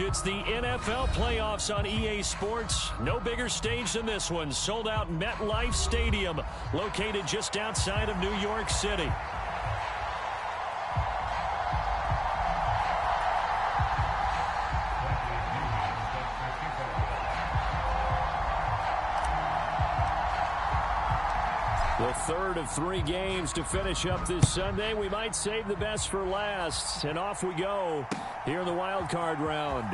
It's the NFL playoffs on EA Sports. No bigger stage than this one. Sold out MetLife Stadium, located just outside of New York City. The third of 3 games to finish up this Sunday. We might save the best for last. And off we go here in the wild card round.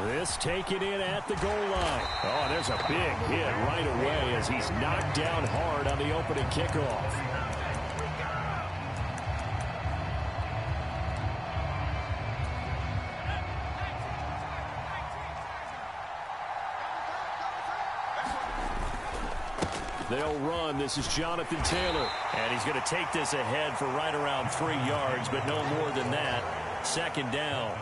This taken in at the goal line. Oh, there's a big hit right away as he's knocked down hard on the opening kickoff. They'll run. This is Jonathan Taylor. And he's going to take this ahead for right around 3 yards, but no more than that. Second down.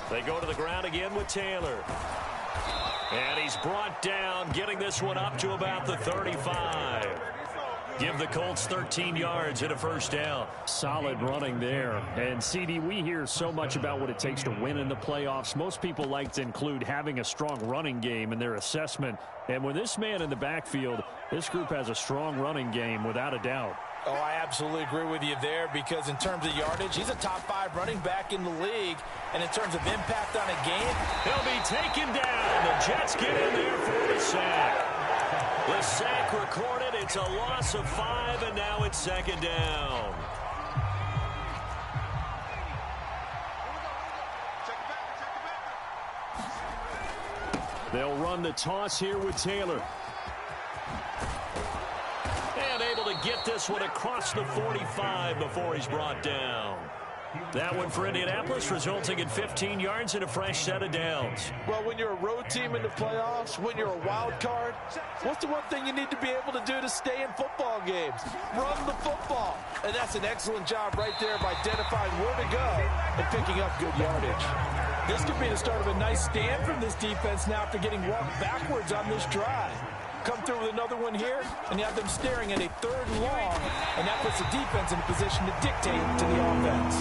They go to the ground again with Taylor. And he's brought down, getting this one up to about the 35. Give the Colts 13 yards and a first down. Solid running there. And, CD, we hear so much about what it takes to win in the playoffs. Most people like to include having a strong running game in their assessment. And with this man in the backfield, this group has a strong running game without a doubt. Oh, I absolutely agree with you there because in terms of yardage, he's a top 5 running back in the league. And in terms of impact on a game, he'll be taken down. The Jets get in there for the sack. The sack recorded. It's a loss of 5, and now it's second down. They'll run the toss here with Taylor. And able to get this one across the 45 before he's brought down. That one for Indianapolis, resulting in 15 yards and a fresh set of downs. Well, when you're a road team in the playoffs, when you're a wild card, what's the one thing you need to be able to do to stay in football games? Run the football. And that's an excellent job right there of identifying where to go and picking up good yardage. This could be the start of a nice stand from this defense now after getting walked backwards on this drive. Come through with another one here, and you have them staring at a 3rd and long, and that puts the defense in a position to dictate to the offense.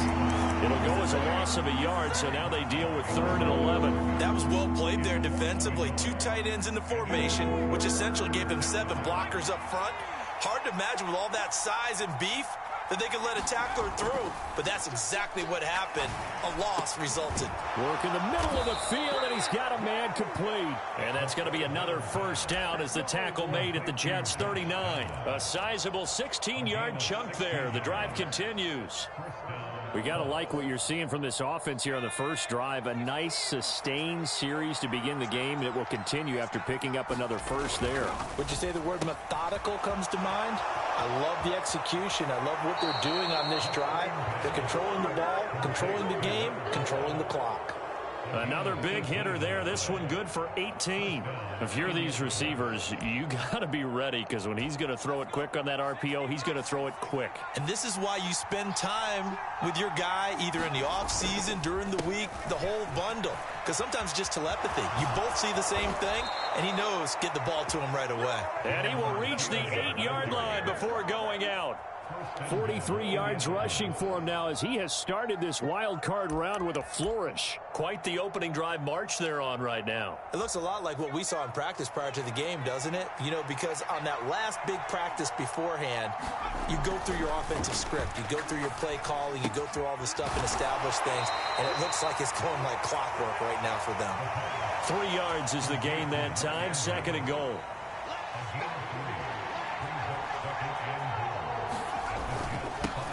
It'll go as a loss of a yard, so now they deal with 3rd and 11. That was well played there defensively. 2 tight ends in the formation, which essentially gave them 7 blockers up front. Hard to imagine with all that size and beef that they could let a tackler through, but that's exactly what happened. A loss resulted. Work in the middle of the field, and he's got a man complete. And that's going to be another first down as the tackle made at the Jets' 39. A sizable 16-yard chunk there. The drive continues. We got to like what you're seeing from this offense here on the first drive. A nice, sustained series to begin the game, and it will continue after picking up another first there. Would you say the word methodical comes to mind? I love the execution. I love what they're doing on this drive. They're controlling the ball, controlling the game, controlling the clock. Another big hitter there. This one good for 18. If you're these receivers, you got to be ready because when he's going to throw it quick on that RPO, he's going to throw it quick. And this is why you spend time with your guy either in the offseason, during the week, the whole bundle. Because sometimes just telepathy. You both see the same thing, and he knows get the ball to him right away. And he will reach the 8-yard line before going out. 43 yards rushing for him now as he has started this wild card round with a flourish. Quite the opening drive march they're on right now. It looks a lot like what we saw in practice prior to the game, doesn't it? You know, because on that last big practice beforehand, you go through your offensive script. You go through your play calling. You go through all the stuff and establish things. And it looks like it's going like clockwork right now for them. 3 yards is the gain that time. 2nd and goal.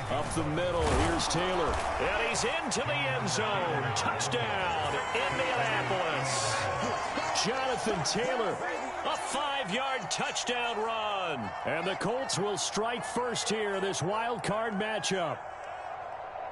Up the middle, here's Taylor. And he's into the end zone. Touchdown, Indianapolis. Jonathan Taylor, a 5-yard touchdown run. And the Colts will strike first here in this wild card matchup.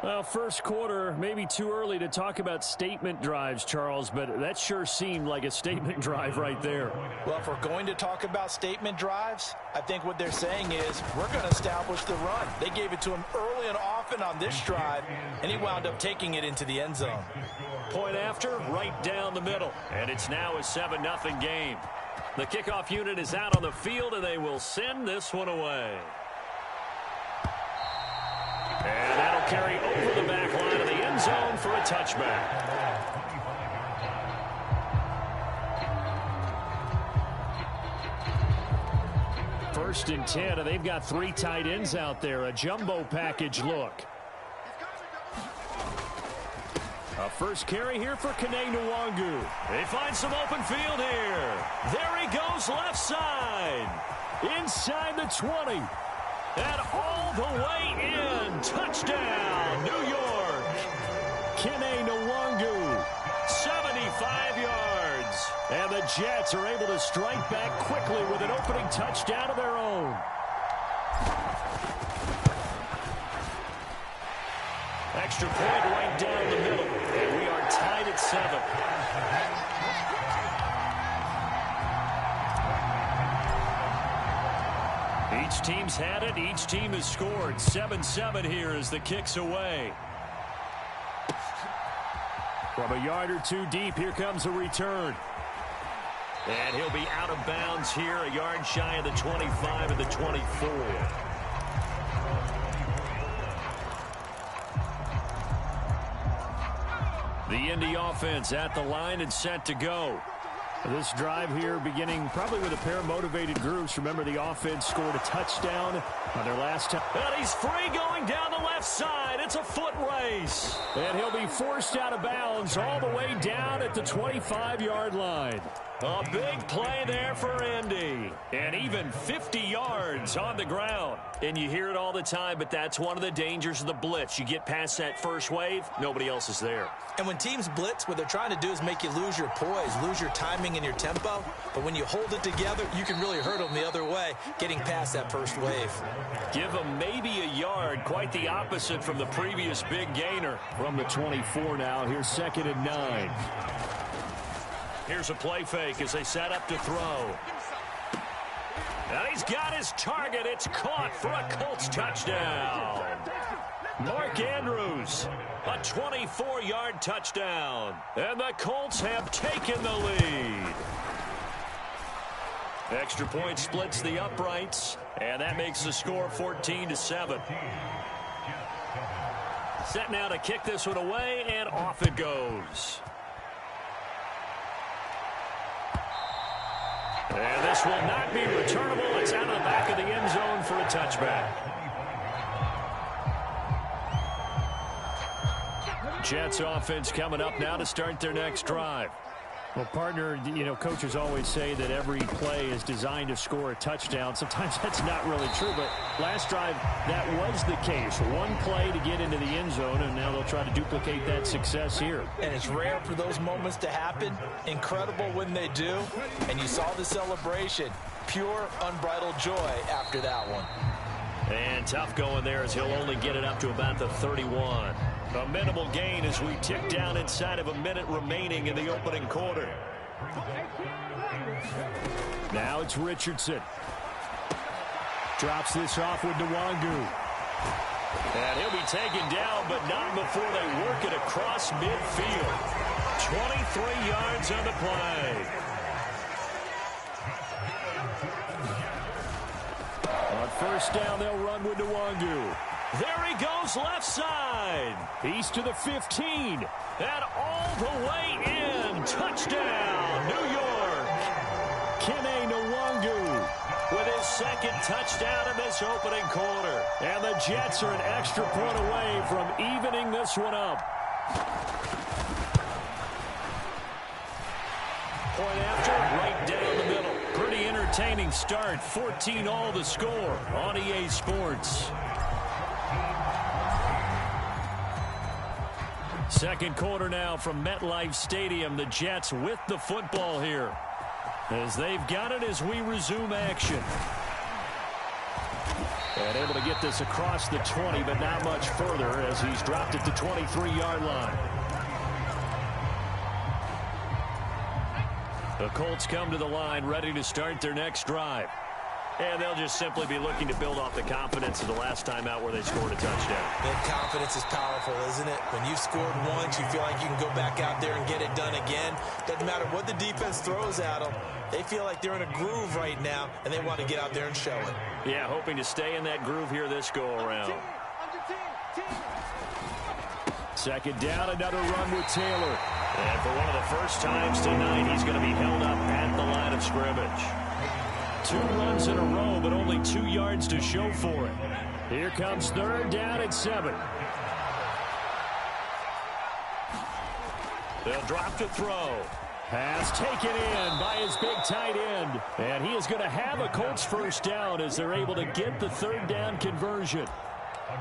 Well, first quarter, maybe too early to talk about statement drives, Charles, but that sure seemed like a statement drive right there. Well, if we're going to talk about statement drives, I think what they're saying is we're going to establish the run. They gave it to him early and often on this drive, and he wound up taking it into the end zone. Point after, right down the middle. And it's now a 7-0 game. The kickoff unit is out on the field, and they will send this one away. And that'll carry over the back line of the end zone for a touchback. First and 10, and they've got 3 tight ends out there. A jumbo package look. A first carry here for Kene Nwangu. They find some open field here. There he goes left side. Inside the 20. And all the way in. Touchdown, New York. Kene Nwangu, 75 yards. And the Jets are able to strike back quickly with an opening touchdown of their own. Extra point right down the middle. And we are tied at 7. Each team's had it. Each team has scored. 7-7 here as the kick's away. From a yard or 2 deep, here comes a return. And he'll be out of bounds here, a yard shy of the 25 and the 24. The Indy offense at the line and set to go. This drive here beginning probably with a pair of motivated groups. Remember, the offense scored a touchdown on their last time. And he's free going down the left side. It's a foot race. And he'll be forced out of bounds all the way down at the 25-yard line. A big play there for Indy. And even 50 yards on the ground. And you hear it all the time, but that's one of the dangers of the blitz. You get past that first wave, nobody else is there. And when teams blitz, what they're trying to do is make you lose your poise, lose your timing and your tempo. But when you hold it together, you can really hurt them the other way, getting past that first wave. Give them maybe a yard, quite the opposite from the previous big gainer. From the 24 now, here's 2nd and 9. Here's a play fake as they set up to throw. And he's got his target. It's caught for a Colts touchdown. Mark Andrews, a 24-yard touchdown. And the Colts have taken the lead. Extra point splits the uprights, and that makes the score 14-7. Set now to kick this one away, and off it goes. And this will not be returnable. It's out of the back of the end zone for a touchback. Jets offense coming up now to start their next drive. Well, partner, coaches always say that every play is designed to score a touchdown. Sometimes that's not really true, but last drive, that was the case. One play to get into the end zone, and now they'll try to duplicate that success here. And it's rare for those moments to happen. Incredible when they do. And you saw the celebration. Pure, unbridled joy after that one. And tough going there as he'll only get it up to about the 31. A minimal gain as we tick down inside of a minute remaining in the opening quarter. Now it's Richardson. Drops this off with Nwangu. And he'll be taken down, but not before they work it across midfield. 23 yards on the play. On first down, they'll run with Nwangu. There he goes left side. He's to the 15. And all the way in. Touchdown, New York. Kene Nwangu with his 2nd touchdown in this opening quarter. And the Jets are an extra point away from evening this one up. Point after, right down the middle. Pretty entertaining start. 14-all the score on EA Sports. Second quarter now from MetLife Stadium. The Jets with the football here as they've got it as we resume action. And able to get this across the 20, but not much further as he's dropped at the 23-yard line. The Colts come to the line ready to start their next drive. And they'll just simply be looking to build off the confidence of the last time out where they scored a touchdown. That confidence is powerful, isn't it? When you've scored once, you feel like you can go back out there and get it done again. Doesn't matter what the defense throws at them. They feel like they're in a groove right now, and they want to get out there and show it. Yeah, hoping to stay in that groove here this go-around. Second down, another run with Taylor. And for one of the first times tonight, he's going to be held up at the line of scrimmage. 2 runs in a row, but only 2 yards to show for it. Here comes third down at 7. They'll drop to throw. Pass taken in by his big tight end. And he is going to have a Colts first down as they're able to get the third down conversion.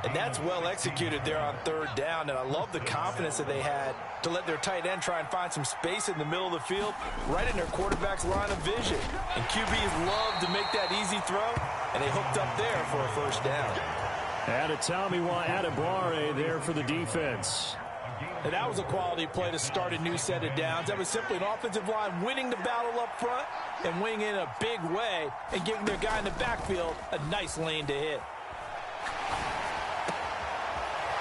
And that's well executed there on third down. And I love the confidence that they had to let their tight end try and find some space in the middle of the field, right in their quarterback's line of vision. And QBs love to make that easy throw, and they hooked up there for a first down. Adebawore there for the defense. And that was a quality play to start a new set of downs. That was simply an offensive line winning the battle up front and winning in a big way and giving their guy in the backfield a nice lane to hit.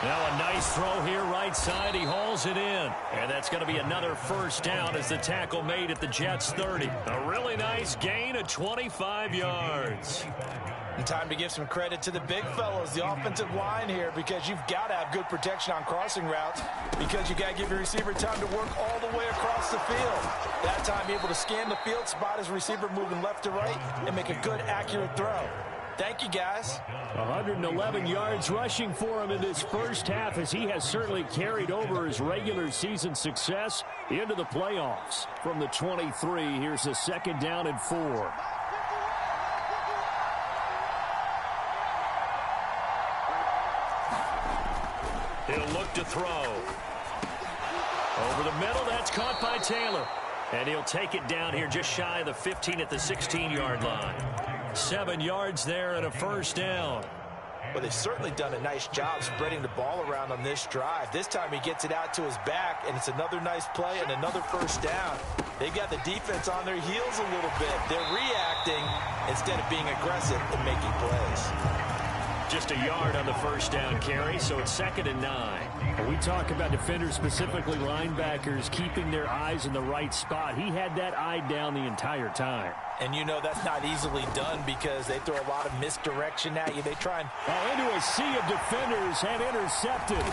Now a nice throw here right side. He hauls it in. And that's going to be another first down as the tackle made at the Jets 30. A really nice gain of 25 yards. And time to give some credit to the big fellows, the offensive line here, because you've got to have good protection on crossing routes because you got to give your receiver time to work all the way across the field. That time able to scan the field, spot his receiver moving left to right, and make a good, accurate throw. Thank you, guys. 111 yards rushing for him in this first half as he has certainly carried over his regular season success into the playoffs. From the 23, here's a second down and 4. He'll look to throw. Over the middle, that's caught by Taylor. And he'll take it down here just shy of the 15 at the 16-yard line. 7 yards there and a first down. Well, they've certainly done a nice job spreading the ball around on this drive. This time he gets it out to his back, and it's another nice play and another first down. They've got the defense on their heels a little bit. They're reacting instead of being aggressive and making plays. Just a yard on the first down carry, so it's 2nd and 9. We talk about defenders, specifically linebackers, keeping their eyes in the right spot. He had that eye down the entire time. And you know that's not easily done because they throw a lot of misdirection at you. They try and... into a sea of defenders and intercepted.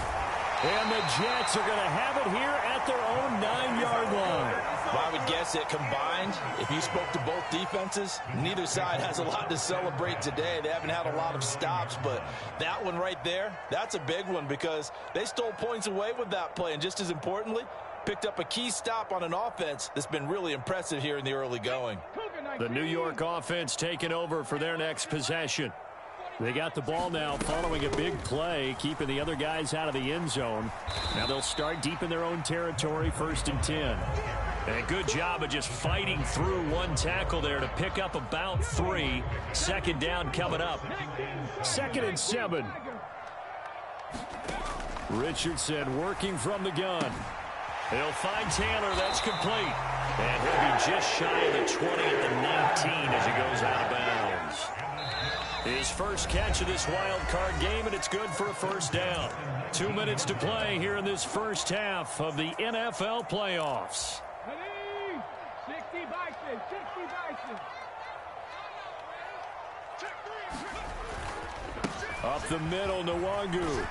And the Jets are going to have it here at their own 9-yard line. Well, I would guess that combined, if you spoke to both defenses, neither side has a lot to celebrate today. They haven't had a lot of stops, but that one right there, that's a big one because they stole points away with that play. And just as importantly, picked up a key stop on an offense that's been really impressive here in the early going. The New York offense taking over for their next possession. They got the ball now following a big play, keeping the other guys out of the end zone. Now they'll start deep in their own territory, 1st and 10. And a good job of just fighting through one tackle there to pick up about 3. 2nd down coming up. 2nd and 7. Richardson working from the gun. He'll find Taylor. That's complete. And he'll be just shy of the 20 at the 19 as he goes out of bounds. His first catch of this wild card game, and it's good for a first down. 2 minutes to play here in this first half of the NFL playoffs. 60 Bison, 60 Bison. Up the middle, Nwangu.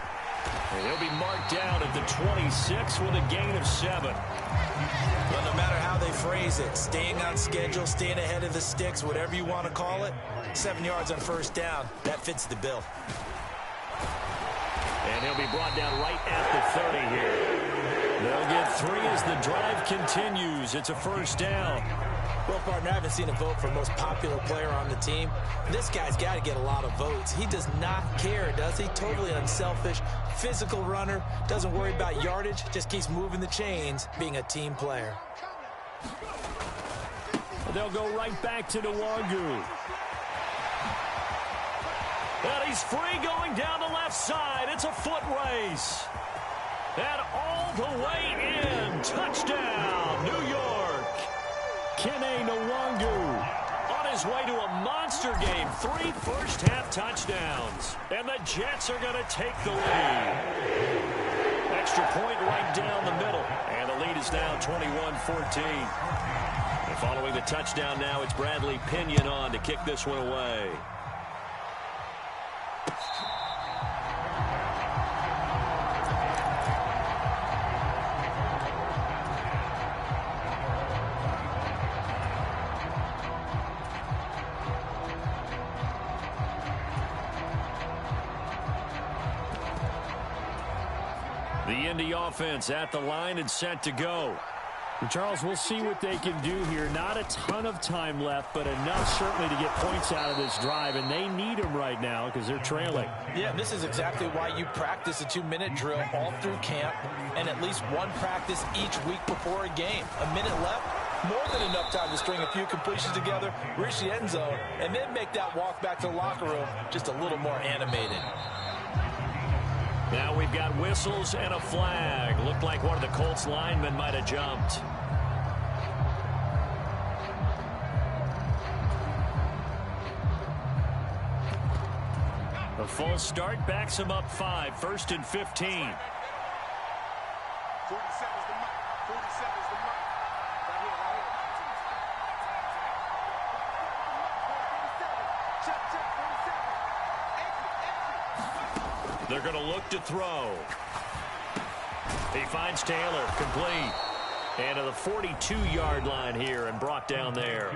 And he'll be marked down at the 26 with a gain of 7. Well, no matter how they phrase it, staying on schedule, staying ahead of the sticks, whatever you want to call it, 7 yards on first down, that fits the bill. And he'll be brought down right at the 30 here. They'll get 3 as the drive continues. It's a first down. Well, partner, I haven't seen a vote for most popular player on the team. This guy's got to get a lot of votes. He does not care, does he? Totally unselfish, physical runner, doesn't worry about yardage, just keeps moving the chains, being a team player. They'll go right back to Nwangu. And he's free going down the left side. It's a foot race. And all the way in. Touchdown, New York. Kene Nwangu on his way to a monster game. 3 first-half touchdowns. And the Jets are going to take the lead. Extra point right down the middle. And the lead is now 21-14. And following the touchdown now, it's Bradley Pinion on to kick this one away. The Indy offense at the line and set to go. And Charles, we'll see what they can do here. Not a ton of time left, but enough certainly to get points out of this drive, and they need them right now because they're trailing. Yeah, this is exactly why you practice a 2-minute drill all through camp and at least one practice each week before a game. A minute left, more than enough time to string a few completions together, reach the end zone, and then make that walk back to the locker room just a little more animated. Now we've got whistles and a flag. Looked like one of the Colts linemen might have jumped. A false start backs him up 5, 1st and 15. 47's the mark. 47's the mark. Right here, right here. Check, 47. They're going to look to throw. He finds Taylor, complete. And to the 42-yard line here and brought down there.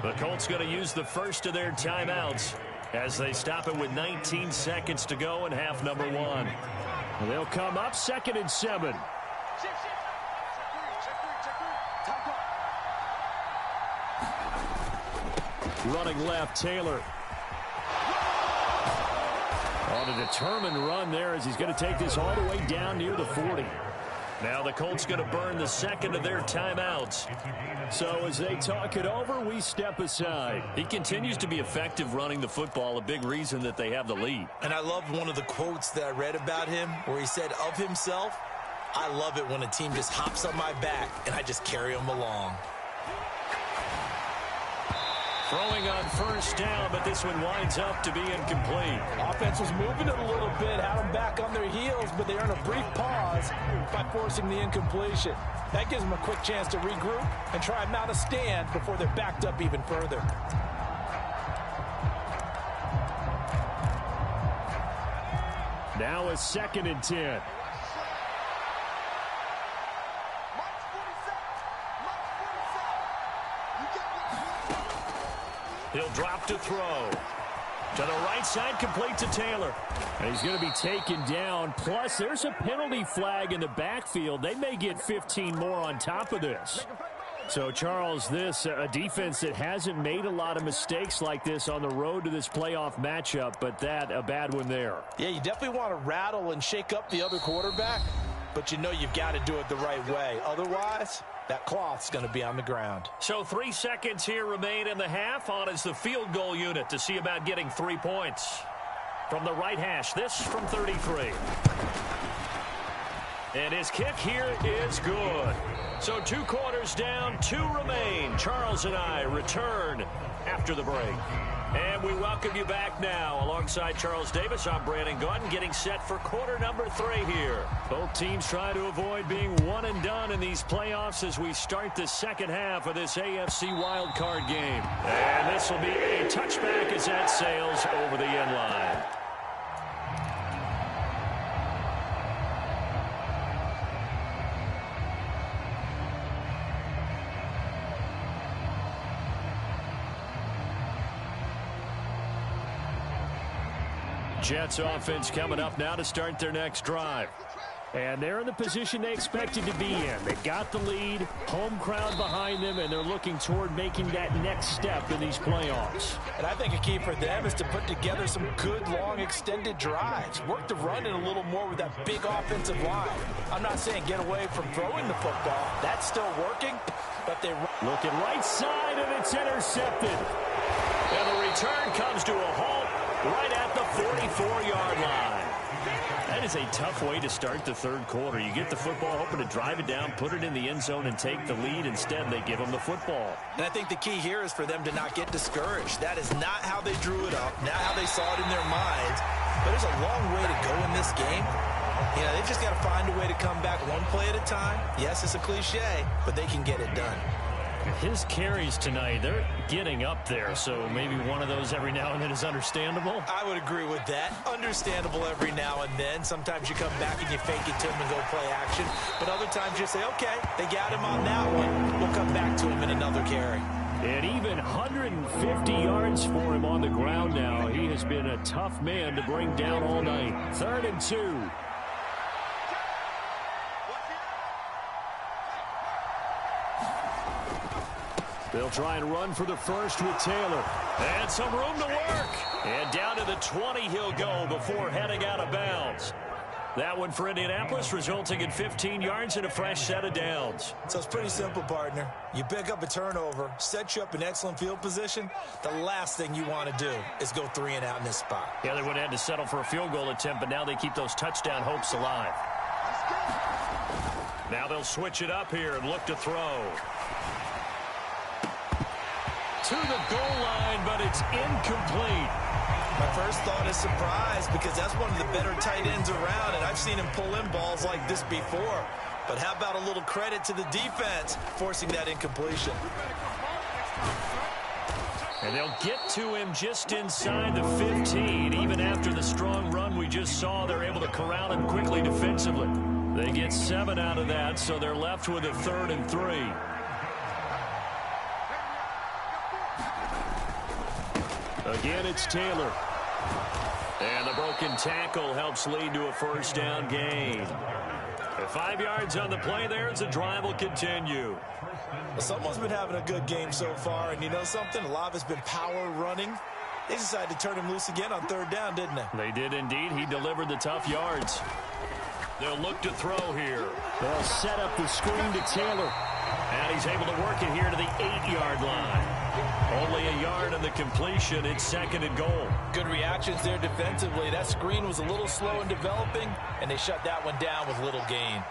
The Colts going to use the first of their timeouts as they stop it with 19 seconds to go in half number 1. And they'll come up 2nd and 7. Running left, Taylor. On a determined run there as he's going to take this all the way down near the 40. Now the Colts going to burn the second of their timeouts. So as they talk it over, we step aside. He continues to be effective running the football, a big reason that they have the lead. And I loved one of the quotes that I read about him where he said of himself, "I love it when a team just hops on my back and I just carry them along." Throwing on first down, but this one winds up to be incomplete. Offense was moving it a little bit, had them back on their heels, but they earned a brief pause by forcing the incompletion. That gives them a quick chance to regroup and try and mount a stand before they're backed up even further. Now a 2nd and 10. He'll drop to throw. To the right side, complete to Taylor. And he's going to be taken down. Plus, there's a penalty flag in the backfield. They may get 15 more on top of this. So, Charles, this a defense that hasn't made a lot of mistakes like this on the road to this playoff matchup, but that a bad one there. Yeah, you definitely want to rattle and shake up the other quarterback, but you know you've got to do it the right way. Otherwise, that cloth's going to be on the ground. So 3 seconds here remain in the half. On is the field goal unit to see about getting 3 points. From the right hash, this from 33. And his kick here is good. So 2 quarters down, 2 remain. Charles and I return after the break. And we welcome you back now. Alongside Charles Davis, I'm Brandon Gaudin, getting set for quarter number 3 here. Both teams try to avoid being one and done in these playoffs as we start the second half of this AFC wildcard game. And this will be a touchback as that sails over the end line. Jets offense coming up now to start their next drive. And they're in the position they expected to be in. They've got the lead, home crowd behind them, and they're looking toward making that next step in these playoffs. And I think a key for them is to put together some good, long, extended drives. Work the run in a little more with that big offensive line. I'm not saying get away from throwing the football. That's still working, but they looking right side, and it's intercepted. And the return comes to a halt right at the 44-yard line. That is a tough way to start the third quarter. You get the football, hoping to drive it down, put it in the end zone, and take the lead. Instead, they give them the football. And I think the key here is for them to not get discouraged. That is not how they drew it up, not how they saw it in their minds. But there's a long way to go in this game. You know, they've just got to find a way to come back one play at a time. Yes, it's a cliche, but they can get it done. His carries tonight, they're getting up there, so maybe one of those every now and then is understandable. I would agree with that. Understandable every now and then. Sometimes you come back and you fake it to him and go play action. But other times you say, okay, they got him on that one. We'll come back to him in another carry. And even 150 yards for him on the ground now. He has been a tough man to bring down all night. 3rd and 2. They'll try and run for the first with Taylor. And some room to work. And down to the 20 he'll go before heading out of bounds. That one for Indianapolis, resulting in 15 yards and a fresh set of downs. So it's pretty simple, partner. You pick up a turnover, set you up in excellent field position. The last thing you want to do is go 3 and out in this spot. Yeah, they would have had to settle for a field goal attempt, but now they keep those touchdown hopes alive. Now they'll switch it up here and look to throw. To the goal line, but it's incomplete. My first thought is surprise, because that's one of the better tight ends around, and I've seen him pull in balls like this before. But how about a little credit to the defense forcing that incompletion? And they'll get to him just inside the 15. Even after the strong run we just saw, they're able to corral him quickly defensively. They get 7 out of that, so they're left with a 3rd and 3. Again, it's Taylor. And the broken tackle helps lead to a first down gain. 5 yards on the play there as the drive will continue. Well, someone's been having a good game so far, and you know something? A lot of it's been power running. They decided to turn him loose again on 3rd down, didn't they? They did indeed. He delivered the tough yards. They'll look to throw here. They'll set up the screen to Taylor. And he's able to work it here to the 8-yard line. Only a yard on the completion. It's 2nd and goal. Good reactions there defensively. That screen was a little slow in developing, and they shut that one down with little gain.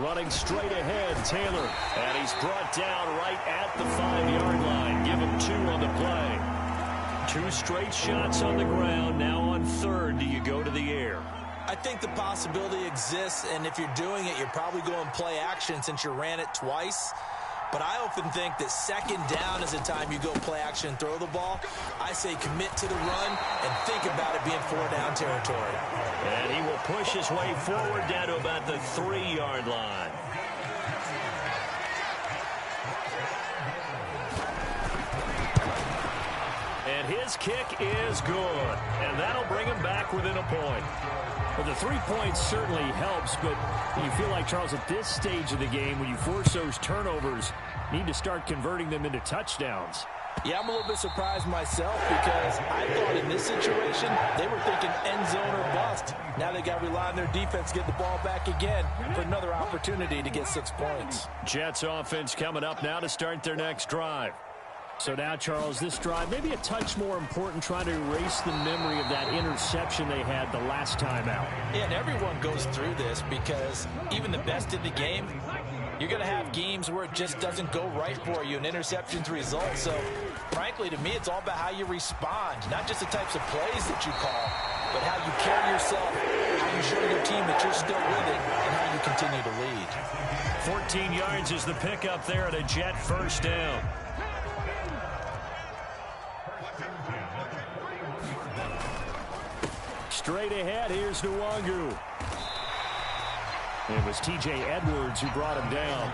Running straight ahead, Taylor. And he's brought down right at the 5-yard line. Give him 2 on the play. 2 straight shots on the ground. Now on 3rd, do you go to the air? I think the possibility exists, and if you're doing it, you're probably going play action since you ran it twice. But I often think that 2nd down is the time you go play action and throw the ball. I say commit to the run and think about it being 4-down territory. And he will push his way forward down to about the 3-yard line. And his kick is good. And that'll bring him back within a point. Well, the 3 points certainly helps, but you feel like, Charles, at this stage of the game, when you force those turnovers, need to start converting them into touchdowns. Yeah, I'm a little bit surprised myself, because I thought in this situation they were thinking end zone or bust. Now they got to rely on their defense to get the ball back again for another opportunity to get 6 points. Jets offense coming up now to start their next drive. So now, Charles, this drive maybe a touch more important, trying to erase the memory of that interception they had the last time out. Yeah, and everyone goes through this, because even the best in the game, you're going to have games where it just doesn't go right for you, and interceptions result. So, frankly, to me, it's all about how you respond, not just the types of plays that you call, but how you carry yourself, how you show your team that you're still with it, and how you continue to lead. 14 yards is the pickup there at a Jet first down. Straight ahead, here's Nwangu. It was T.J. Edwards who brought him down.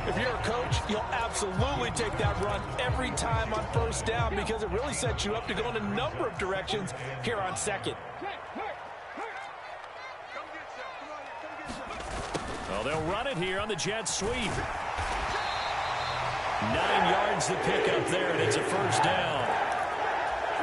If you're a coach, you'll absolutely take that run every time on 1st down, because it really sets you up to go in a number of directions here on 2nd. Well, they'll run it here on the jet sweep. 9 yards the pickup there, and it's a first down.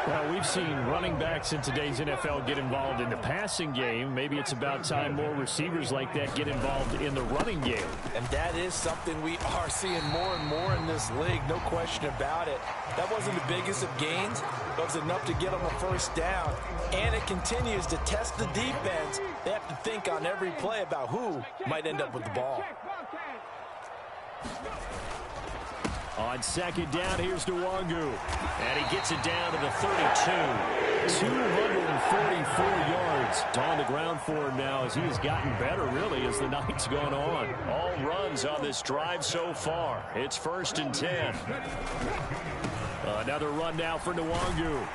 Well, we've seen running backs in today's NFL get involved in the passing game. Maybe it's about time more receivers like that get involved in the running game. And that is something we are seeing more and more in this league, no question about it. That wasn't the biggest of gains, but it was enough to get them a first down. And it continues to test the defense. They have to think on every play about who might end up with the ball. On 2nd down, here's Nwangu. And he gets it down to the 32. 244 yards. It's on the ground for him now, as he has gotten better, really, as the night's gone on. All runs on this drive so far. It's 1st and 10. Another run now for Nwangu.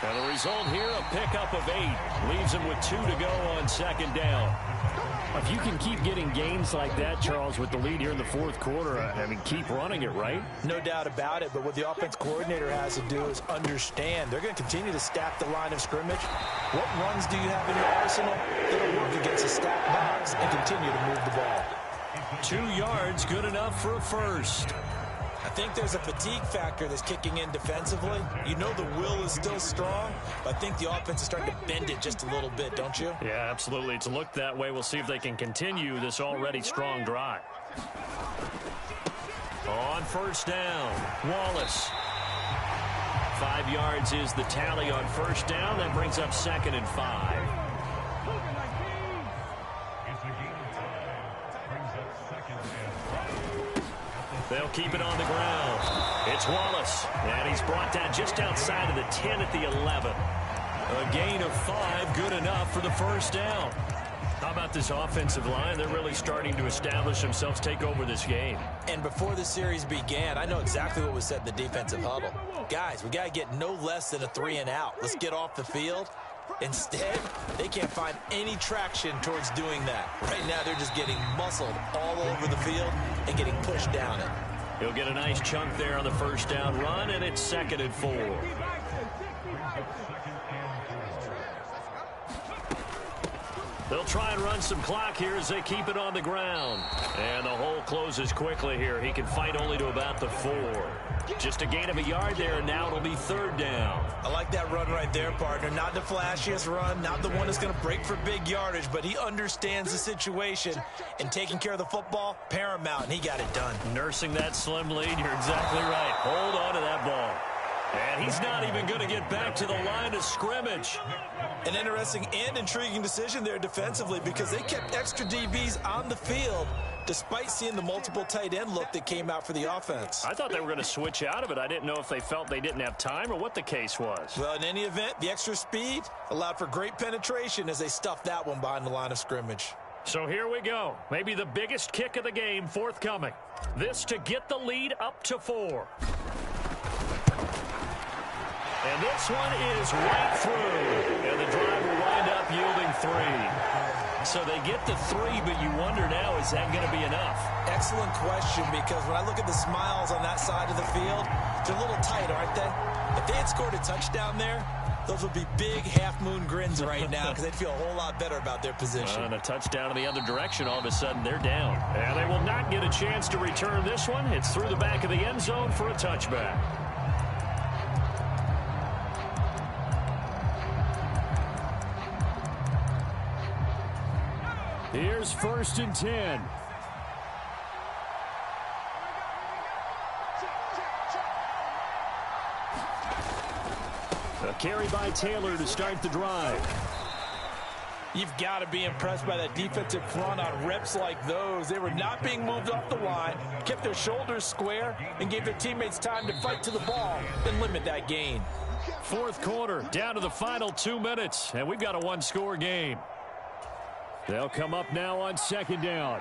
And the result here, a pickup of 8. Leaves him with 2 to go on second down. If you can keep getting gains like that, Charles, with the lead here in the fourth quarter, I mean, keep running it, right? No doubt about it, but what the offense coordinator has to do is understand they're going to continue to stack the line of scrimmage. What runs do you have in your arsenal that'll work against a stacked box and continue to move the ball? 2 yards, good enough for a first. I think there's a fatigue factor that's kicking in defensively. You know the will is still strong, but I think the offense is starting to bend it just a little bit, don't you? Yeah, absolutely. It's looked that way. We'll see if they can continue this already strong drive. On first down, Wallace. 5 yards is the tally on first down. That brings up 2nd and 5. They'll keep it on the ground. It's Wallace, and he's brought down just outside of the 10 at the 11. A gain of 5, good enough for the first down. How about this offensive line? They're really starting to establish themselves, take over this game. And before the series began, I know exactly what was said in the defensive huddle. Guys, we got to get no less than a 3 and out. Let's get off the field. Instead, they can't find any traction towards doing that. Right now, they're just getting muscled all over the field and getting pushed down it. He'll get a nice chunk there on the first down run, and it's 2nd and 4. They'll try and run some clock here as they keep it on the ground. And the hole closes quickly here. He can fight only to about the 4. Just a gain of a yard there, and now it'll be 3rd down. I like that run right there, partner. Not the flashiest run, not the one that's going to break for big yardage, but he understands the situation, and taking care of the football, paramount, and he got it done. Nursing that slim lead, you're exactly right. Hold on to that ball. And he's not even going to get back to the line of scrimmage. An interesting and intriguing decision there defensively because they kept extra DBs on the field despite seeing the multiple tight end look that came out for the offense. I thought they were going to switch out of it. I didn't know if they felt they didn't have time or what the case was. Well, in any event, the extra speed allowed for great penetration as they stuffed that one behind the line of scrimmage. So here we go. Maybe the biggest kick of the game forthcoming. This to get the lead up to 4. And this one is right through. And the drive will wind up yielding 3. So they get the 3, but you wonder now, is that going to be enough? Excellent question, because when I look at the smiles on that side of the field, they're a little tight, aren't they? If they had scored a touchdown there, those would be big half-moon grins right now because they'd feel a whole lot better about their position. And a touchdown in the other direction, all of a sudden they're down. And they will not get a chance to return this one. It's through the back of the end zone for a touchback. Here's 1st and 10. A carry by Taylor to start the drive. You've got to be impressed by that defensive front on reps like those. They were not being moved off the line, kept their shoulders square, and gave their teammates time to fight to the ball and limit that gain. Fourth quarter, down to the final 2 minutes, and we've got a 1-score game. They'll come up now on 2nd down.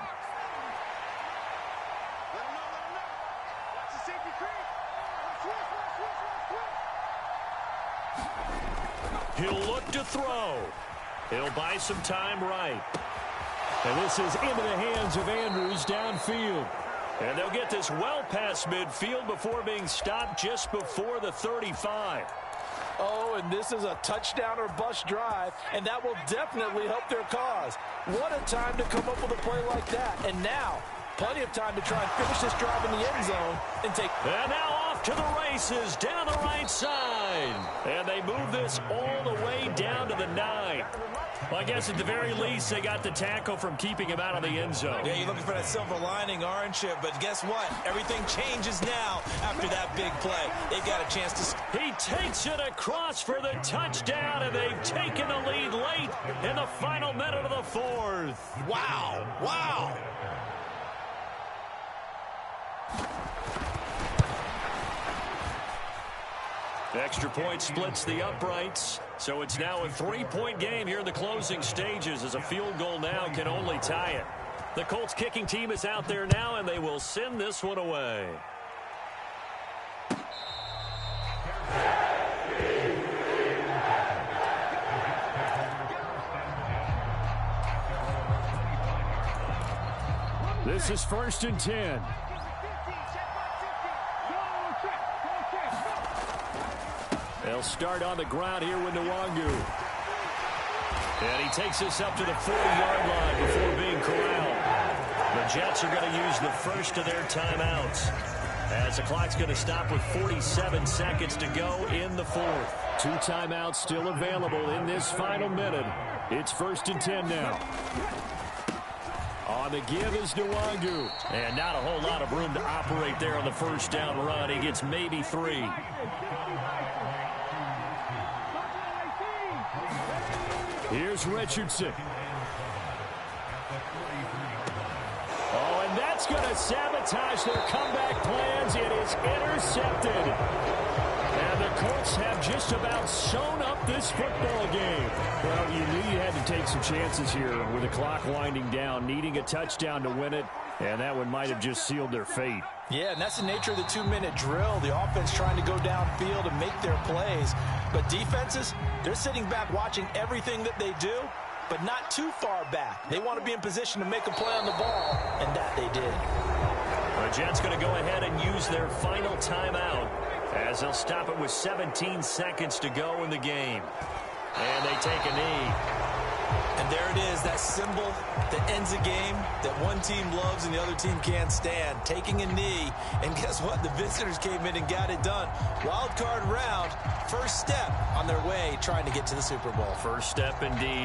He'll look to throw. He'll buy some time right. And this is into the hands of Andrews downfield. And they'll get this well past midfield before being stopped just before the 35. Oh, and this is a touchdown or bust drive, and that will definitely help their cause. What a time to come up with a play like that. And now, plenty of time to try and finish this drive in the end zone and take... And now off to the races down the right side. And they move this all the way down to the 9. Well, I guess at the very least, they got the tackle from keeping him out of the end zone. Yeah, you're looking for that silver lining, aren't you? But guess what? Everything changes now after that big play. They've got a chance to... He takes it across for the touchdown, and they've taken the lead late in the final minute of the 4th. Wow! Wow! Extra point splits the uprights, so it's now a 3-point game here in the closing stages as a field goal now can only tie it. The Colts kicking team is out there now, and they will send this one away. This is 1st and 10. They'll start on the ground here with Nwangu. And he takes us up to the 40-yard line before being corralled. The Jets are going to use the first of their timeouts, as the clock's going to stop with 47 seconds to go in the 4th. 2 timeouts still available in this final minute. It's 1st and 10 now. On the give is Nwangu. And not a whole lot of room to operate there on the first down run. He gets maybe 3. Here's Richardson. Oh, and that's going to sabotage their comeback plans. It is intercepted. And the Colts have just about sewn up this football game. Well, you knew you had to take some chances here with the clock winding down, needing a touchdown to win it, and that one might have just sealed their fate. Yeah, and that's the nature of the 2-minute drill. The offense trying to go downfield and make their plays. But defenses, they're sitting back watching everything that they do, but not too far back. They want to be in position to make a play on the ball, and that they did. The Jets going to go ahead and use their final timeout, as they'll stop it with 17 seconds to go in the game. And they take a knee. And there it is, that symbol that ends a game that one team loves and the other team can't stand. Taking a knee. And guess what? The visitors came in and got it done. Wild card round, first step on their way trying to get to the Super Bowl. First step indeed.